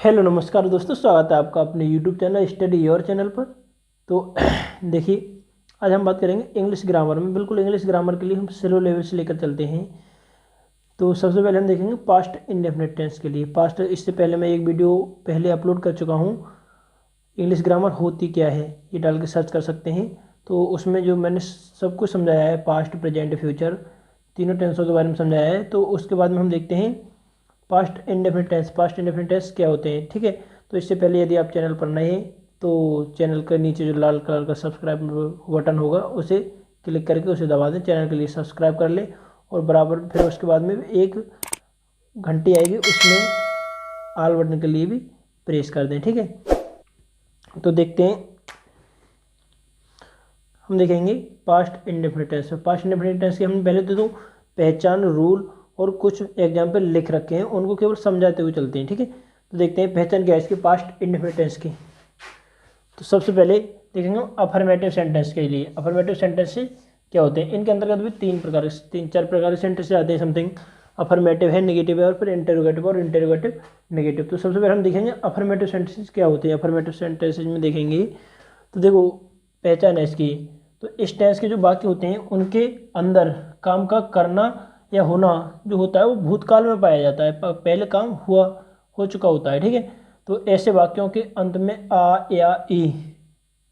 Hello नमस्कार दोस्तों, स्वागत है आपका अपने YouTube channel study your channel पर। तो देखिए, आज हम बात करेंगे इंग्लिश ग्रामर में। बिल्कुल इंग्लिश ग्रामर के लिए हम स्लो लेवल से लेकर चलते हैं। तो सबसे पहले हम देखेंगे पास्ट इंडेफिनिट टेंस के लिए। पास्ट, इससे पहले मैं एक वीडियो पहले अपलोड कर चुका हूँ, इंग्लिश ग्रामर होती क्या है, ये डाल के सर्च कर सकते हैं। तो उसमें जो मैंने सब कुछ समझाया है, पास्ट प्रेजेंट फ्यूचर तीनों टेंसों के बारे में समझाया है। तो उसके बाद में हम देखते हैं past indefinite tense. Past indefinite tense क्या होते हैं, ठीक है। तो इससे पहले यदि आप चैनल पर नए हैं तो चैनल के नीचे जो लाल कलर का सब्सक्राइब बटन होगा उसे क्लिक करके उसे दबा दें, चैनल के लिए सब्सक्राइब कर लें। और बराबर फिर उसके बाद में एक घंटी आएगी, उसमें ऑल बटन के लिए भी प्रेस कर दें, ठीक है। तो देखते हैं, हम देखेंगे past indefinite tense. Past indefinite tense के हमने पहले तो पहचान, रूल और कुछ एग्जाम्पल लिख रखे हैं, उनको केवल समझाते हुए चलते हैं, ठीक है। तो देखते हैं पहचान क्या है इसकी पास्ट इंडेफिनिट टेंस की। तो सबसे पहले देखेंगे अफर्मेटिव सेंटेंस के लिए। अफर्मेटिव सेंटेंस से क्या होते हैं, इनके अंतर्गत भी तीन चार प्रकार के सेंटेंस आते हैं। समथिंग अफर्मेटिव है, नेगेटिव है और फिर इंटेरोगेटिव और इंटेरोगेटिव नेगेटिव। तो सबसे पहले हम देखेंगे अफर्मेटिव सेंटेंसेस क्या होते हैं। अफर्मेटिव सेंटेंसेस में देखेंगे तो देखो, पहचान है इसकी। तो इस टेंस के जो वाक्य होते हैं उनके अंदर काम का करना या होना जो होता है वो भूतकाल में पाया जाता है, पहले काम हो चुका होता है, ठीक है। तो ऐसे वाक्यों के अंत में आ या ई,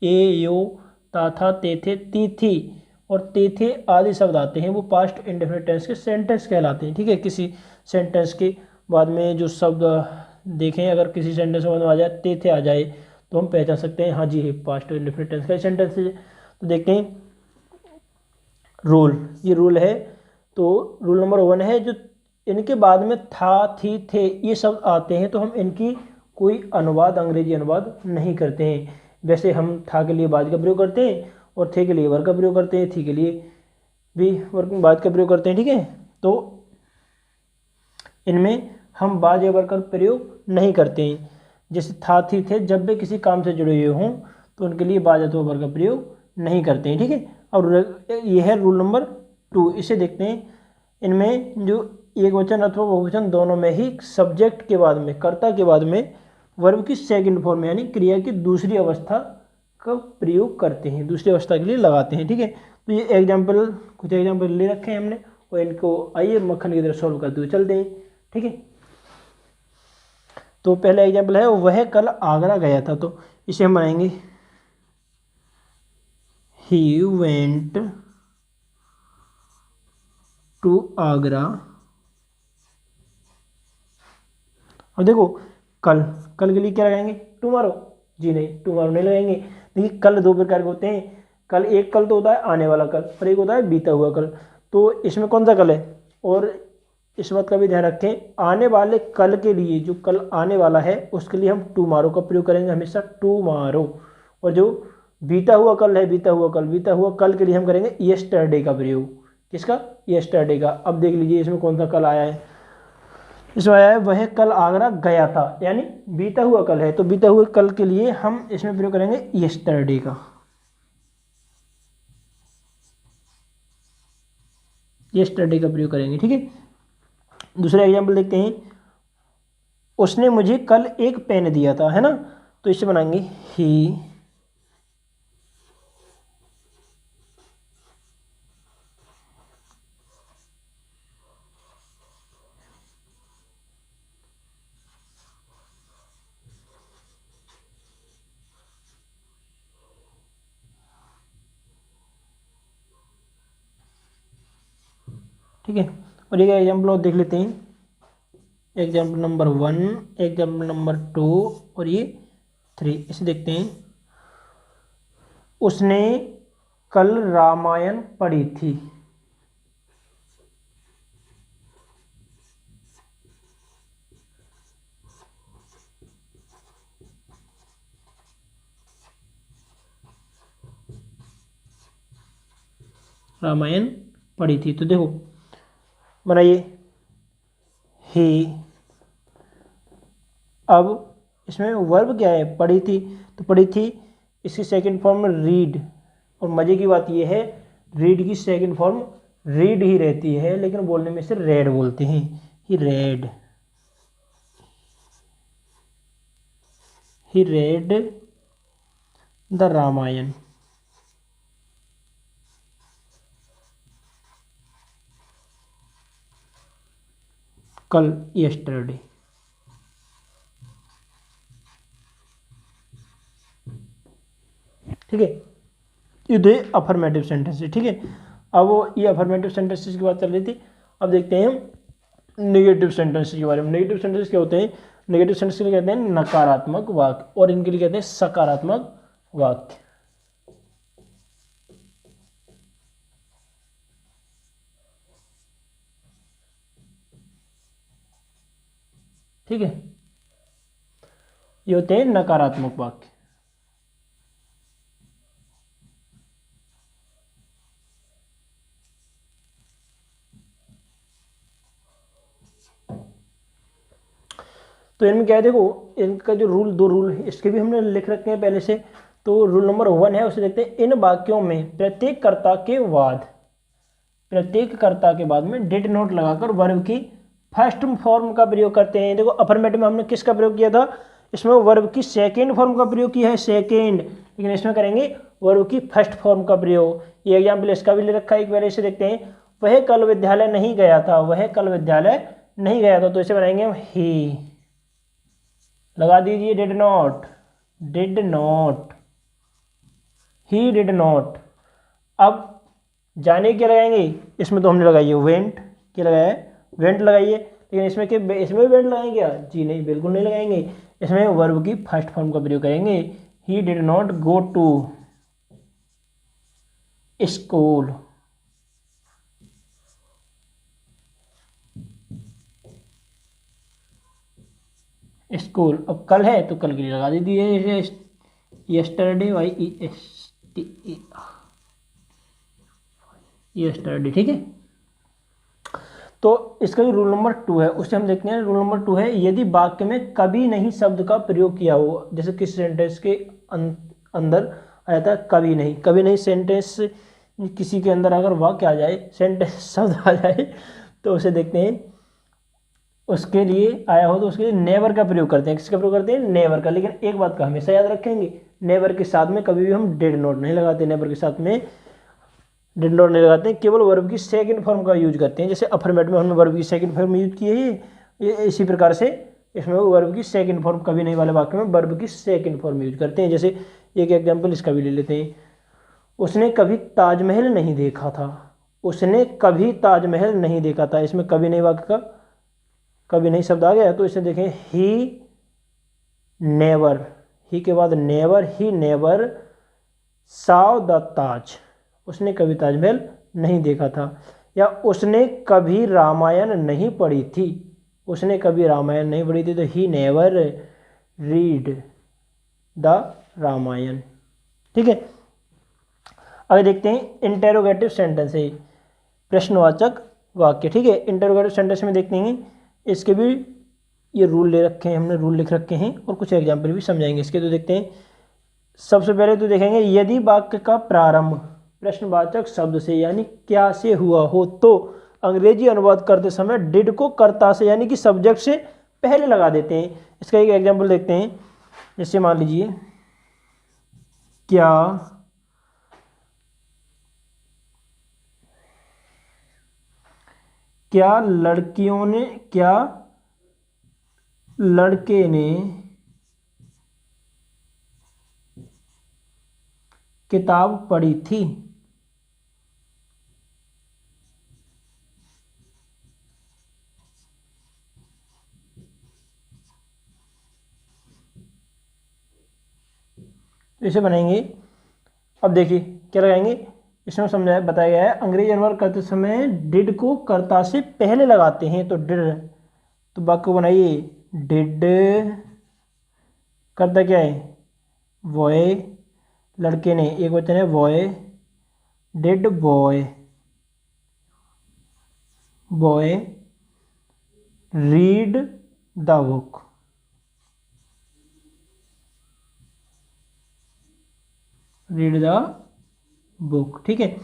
ए यो, ता था, ते थे, ती थी और ते थे आदि शब्द आते हैं, वो पास्ट इंडेफिनिट टेंस के सेंटेंस कहलाते हैं, ठीक है। किसी सेंटेंस के बाद में जो शब्द देखें, अगर किसी सेंटेंस में आ जाए, ते थे आ जाए, तो हम पहचान सकते हैं हाँ जी है पास्ट इंडेफिनिट टेंस का सेंटेंस है। तो देखते हैं रूल, ये रूल है। तो रूल नंबर 1 है, जो इनके बाद में था, थी, थे ये शब्द आते हैं तो हम इनकी कोई अनुवाद, अंग्रेजी अनुवाद नहीं करते हैं। वैसे हम था के लिए बाद का प्रयोग करते हैं और थे के लिए वर्ग का प्रयोग करते हैं, थी के लिए भी वर्ग बाद का प्रयोग करते हैं, ठीक है। तो इनमें हम बाद या वर्ग का प्रयोग नहीं करते हैं। जैसे था, थी, थे जब भी किसी काम से जुड़े हुए हों तो उनके लिए बाद अथवा वर्ग का प्रयोग नहीं करते हैं, ठीक है। और यह है रूल नंबर 2। इसे देखते हैं, इनमें जो एक वचन अथवा बहुवचन दोनों में ही सब्जेक्ट के बाद में, कर्ता के बाद में वर्ब की सेकंड फॉर्म यानी क्रिया की दूसरी अवस्था का प्रयोग करते हैं, दूसरी अवस्था के लिए लगाते हैं, ठीक है। तो ये एग्जाम्पल, कुछ एग्जाम्पल ले रखे हैं हमने और इनको आइए मक्खन की तरह सॉल्व करते हुए चलते हैं, ठीक है। तो पहला एग्जाम्पल है, वह कल आगरा गया था। तो इसे हम बनाएंगे he went to आगरा। अब देखो, कल के लिए क्या लगाएंगे, टुमारो। जी नहीं, टुमारो नहीं लगाएंगे। देखिए, कल दो प्रकार के होते हैं। कल, एक कल तो होता है आने वाला कल और एक होता है बीता हुआ कल। तो इसमें कौन सा कल है, और इस बात का भी ध्यान रखें, आने वाले कल के लिए, जो कल आने वाला है उसके लिए हम टुमारो का प्रयोग करेंगे हमेशा, टुमारो। और जो बीता हुआ कल है, बीता हुआ कल के लिए हम करेंगे यस्टरडे का प्रयोग। किसका, यस्टरडे का। अब देख लीजिए इसमें कौन सा कल आया है, इसमें आया है वह कल आगरा गया था, यानी बीता हुआ कल है। तो बीता हुए कल के लिए हम इसमें प्रयोग करेंगे यस्टरडे का, यस्टरडे का प्रयोग करेंगे, ठीक है। दूसरा एग्जाम्पल देखते हैं, उसने मुझे कल एक पेन दिया था, है ना। तो इसे बनाएंगे ही ठीक है। और एक एग्जाम्पल और देख लेते हैं, एग्जाम्पल नंबर 1, एग्जाम्पल नंबर 2 और ये 3। इसे देखते हैं, उसने कल रामायण पढ़ी थी। रामायण पढ़ी थी। तो देखो बनाइए ही। अब इसमें वर्ब क्या है, पढ़ी थी। तो पढ़ी थी, इसकी सेकंड फॉर्म में रीड। और मज़े की बात यह है, रीड की सेकंड फॉर्म रीड ही रहती है, लेकिन बोलने में से रेड बोलते हैं, he read. He read the Ramayana. कल, यस्टरडे। ठीक है, ये दो अफर्मेटिव सेंटेंस है। ठीक है, अब वो ये अफर्मेटिव सेंटेंसेस की बात चल रही थी। अब देखते हैं हम नेगेटिव सेंटेंस के बारे में। नेगेटिव सेंटेंस क्या होते हैं? नेगेटिव सेंटेंस के लिए कहते हैं नकारात्मक वाक्य, और इनके लिए कहते हैं सकारात्मक वाक्य। ठीक है, ये होते हैं नकारात्मक वाक्य। तो इनमें क्या है, देखो इनका जो रूल, दो रूल है, इसके भी हमने लिख रखे हैं पहले से। तो रूल नंबर 1 है, उसे देखते हैं। इन वाक्यों में प्रत्येक कर्ता के बाद में डिड नॉट लगाकर वर्ब की फर्स्ट फॉर्म का प्रयोग करते हैं। देखो अफर्मेटिव में हमने किसका प्रयोग किया था? इसमें वर्ब की सेकेंड फॉर्म का प्रयोग किया है, सेकेंड। लेकिन इसमें करेंगे वर्ब की फर्स्ट फॉर्म का प्रयोग। ये एग्जाम्पल इसका भी ले रखा है, एक बार इसे देखते हैं। वह कल विद्यालय नहीं गया था, वह कल विद्यालय नहीं गया था, तो इसे बनाएंगे हम ही। लगा दीजिए did not, did not, he did not. अब जाने क्या लगाएंगे? इसमें तो हमने लगाई है वेंट, क्या लगाया है? वेंट लगाइए। लेकिन इसमें क्या, इसमें वेंट लगाएंगे क्या? जी नहीं, बिल्कुल नहीं लगाएंगे। इसमें वर्ब की फर्स्ट फॉर्म का प्रयोग करेंगे। He did not go to school. School, अब कल है तो कल के लिए लगा दीजिए यस्टरडे, YESTE, यस्टरडे। ठीक है, तो इसका जो रूल नंबर 2 है उससे हम देखते हैं। रूल नंबर 2 है, यदि वाक्य में कभी नहीं शब्द का प्रयोग किया हो, जैसे किस सेंटेंस के अंदर आ जाता है कभी नहीं। कभी नहीं सेंटेंस किसी के अंदर अगर वाक्य आ जाए, सेंटेंस शब्द आ जाए, तो उसे देखते हैं। उसके लिए आया हो तो उसके लिए नेवर का प्रयोग करते हैं। किसका प्रयोग करते हैं? नेवर का। लेकिन एक बात का हमेशा याद रखेंगे, नेवर के साथ में कभी भी हम डिड नॉट नहीं लगाते। नेवर के साथ में डिड नॉट नहीं लगाते हैं, केवल वर्ब की सेकंड फॉर्म का यूज करते हैं। जैसे अफर्मेटिव में हमने वर्ब की सेकंड फॉर्म यूज की है, ये इसी प्रकार से इसमें वर्ब की सेकंड फॉर्म, कभी नहीं वाले वाक्य में वर्ब की सेकंड फॉर्म यूज करते हैं। जैसे एक एग्जाम्पल इसका भी ले लेते हैं। उसने कभी ताजमहल नहीं देखा था, उसने कभी ताजमहल नहीं देखा था। इसमें कभी नहीं वाक्य का कभी नहीं शब्द आ गया, तो इसे देखें ही नेवर, ही के बाद never, he never saw the Taj, उसने कभी ताजमहल नहीं देखा था। या उसने कभी रामायण नहीं पढ़ी थी, उसने कभी रामायण नहीं पढ़ी थी, तो ही नेवर रीड द रामायण। ठीक है, आगे देखते हैं इंटेरोगेटिव सेंटेंस है, प्रश्नवाचक वाक्य। ठीक है, इंटेरोगेटिव सेंटेंस में देखते हैं, इसके भी ये रूल ले रखे हैं हमने, रूल लिख रखे हैं, और कुछ एग्जाम्पल भी समझाएंगे इसके। तो देखते हैं, सबसे पहले तो देखेंगे, यदि वाक्य का प्रारंभ प्रश्नवाचक शब्द से यानी क्या से हुआ हो, तो अंग्रेजी अनुवाद करते समय डिड को कर्ता से यानी कि सब्जेक्ट से पहले लगा देते हैं। इसका एक एग्जाम्पल देखते हैं। जैसे मान लीजिए, क्या लड़के ने किताब पढ़ी थी। इसे बनाएंगे। अब देखिए क्या लगाएंगे, इसमें समझाया बताया गया है, अंग्रेजी अनुवाद करते समय डिड को कर्ता से पहले लगाते हैं। तो डिड, तो वाक्य को बनाइए, डिड करता क्या है? बॉय, लड़के ने, एक वचन है boy, did boy, boy read the book, read the book. ठीक है,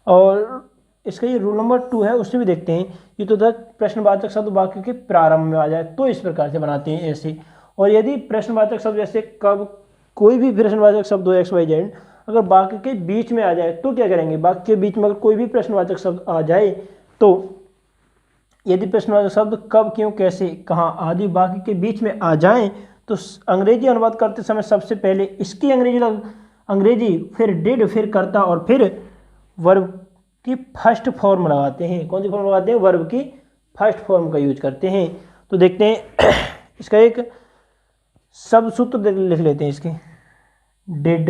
और इसका ये रूल नंबर 2 है, उससे भी देखते हैं। ये तो प्रश्नवाचक शब्द वाक्य के प्रारंभ में आ जाए तो इस प्रकार से बनाते हैं ऐसे, और यदि प्रश्नवाचक शब्द जैसे कब, कोई भी प्रश्नवाचक शब्द हो एक्स वाई जेड, अगर वाक्य के बीच में आ जाए तो क्या करेंगे, वाक्य के बीच में अगर कोई भी प्रश्नवाचक शब्द आ जाए तो यदि प्रश्नवाचक शब्द कब, क्यों, कैसे, कहाँ आदि वाक्य के बीच में आ जाएं तो अंग्रेजी अनुवाद करते समय सबसे पहले इसकी अंग्रेजी फिर डिड, फिर करता और फिर वर्ब की फर्स्ट फॉर्म लगाते हैं। कौन सी फॉर्म लगाते हैं, वर्ब की फर्स्ट फॉर्म का यूज करते हैं। तो देखते हैं इसका एक शब्द सूत्र लिख लेते हैं इसके। डिड,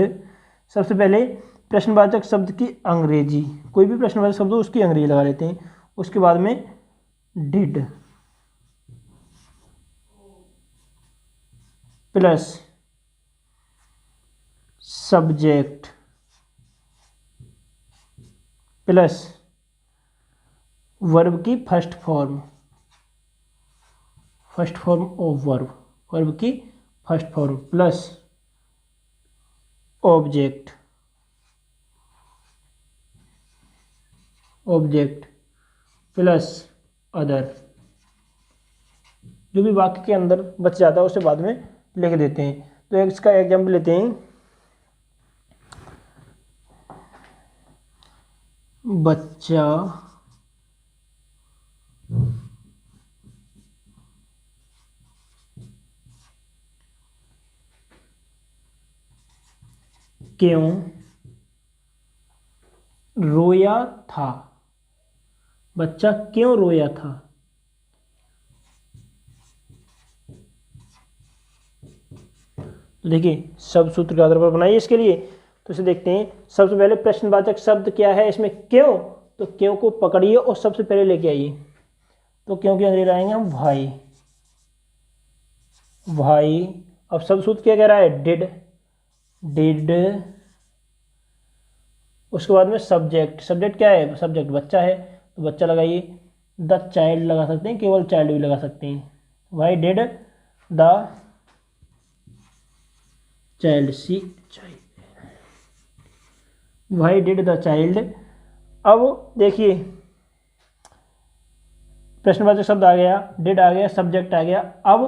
सबसे पहले प्रश्नवाचक शब्द की अंग्रेजी, कोई भी प्रश्नवाचक शब्द हो उसकी अंग्रेजी लगा लेते हैं। उसके बाद में did plus subject plus verb की फर्स्ट फॉर्म ऑफ वर्ब की first form plus object plus other, जो भी वाक्य के अंदर बच जाता है उसे बाद में लिख देते हैं। तो इसका एग्जाम्पल लेते हैं, बच्चा क्यों रोया था, बच्चा क्यों रोया था। तो देखिए शब्द सूत्र के आधार पर बनाइए इसके लिए। तो इसे देखते हैं, सबसे पहले प्रश्नवाचक शब्द क्या है इसमें, क्यों, तो क्यों को पकड़िए और सबसे पहले लेके आइए। तो क्यों की अंग्रेजी लाएंगे हम भाई। अब शब्द सूत्र क्या कह रहा है, डिड, उसके बाद में सब्जेक्ट क्या है, सब्जेक्ट बच्चा है तो बच्चा लगाइए। द चाइल्ड लगा सकते हैं, केवल चाइल्ड भी लगा सकते हैं। भाई डिड द चाइल्ड, भाई डिड द चाइल्ड। अब देखिए प्रश्नवाचक शब्द आ गया, डिड आ गया, सब्जेक्ट आ गया। अब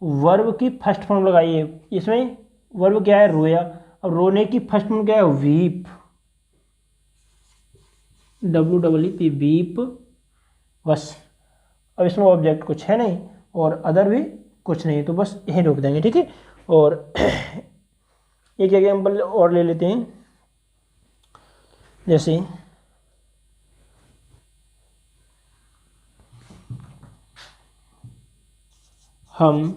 वर्ब की फर्स्ट फॉर्म लगाइए। इसमें वर्ब क्या है, रोया। अब रोने की फर्स्ट फॉर्म क्या है, वीप, WEEP, वीप, बस। अब इसमें ऑब्जेक्ट कुछ है नहीं और अदर भी कुछ नहीं, तो बस यही रोक देंगे, ठीक है। और एक एग्जाम्पल और ले लेते हैं, जैसे हम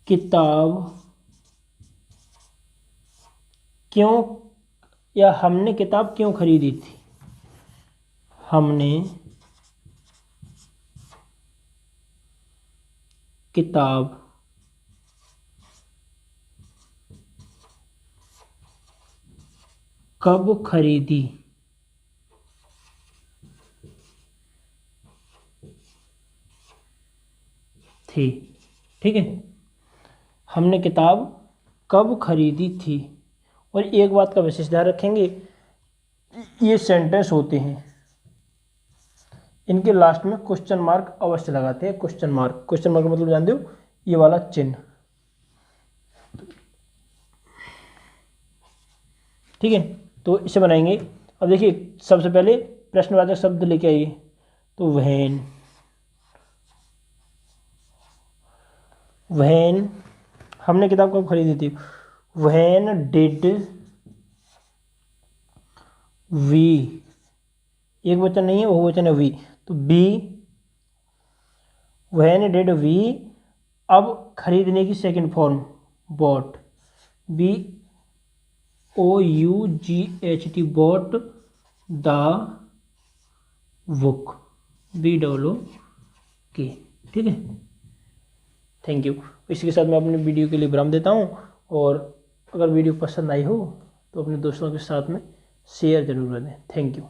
किताब क्यों, या हमने किताब क्यों खरीदी थी, हमने किताब कब खरीदी थी, ठीक है। हमने किताब कब खरीदी थी। और एक बात का विशेष ध्यान रखेंगे, ये सेंटेंस होते हैं, इनके लास्ट में क्वेश्चन मार्क अवश्य लगाते हैं। क्वेश्चन मार्क मतलब जानते हो, ये वाला चिन्ह, ठीक है। तो इसे बनाएंगे। अब देखिए सबसे पहले प्रश्नवाचक शब्द लेके आइए। तो व्हेन हमने किताब कब खरीदी थी, व्हेन डिड वी, एक वचन नहीं है, वो वचन है वी, तो बी, व्हेन डिड वी। अब खरीदने की second form bought, BOUGHT, bought the book, BOOK, ठीक है। Thank you. इसी के साथ मैं अपने वीडियो के लिए विराम देता हूँ। और अगर वीडियो पसंद आई हो तो अपने दोस्तों के साथ में शेयर जरूर कर दें। Thank you.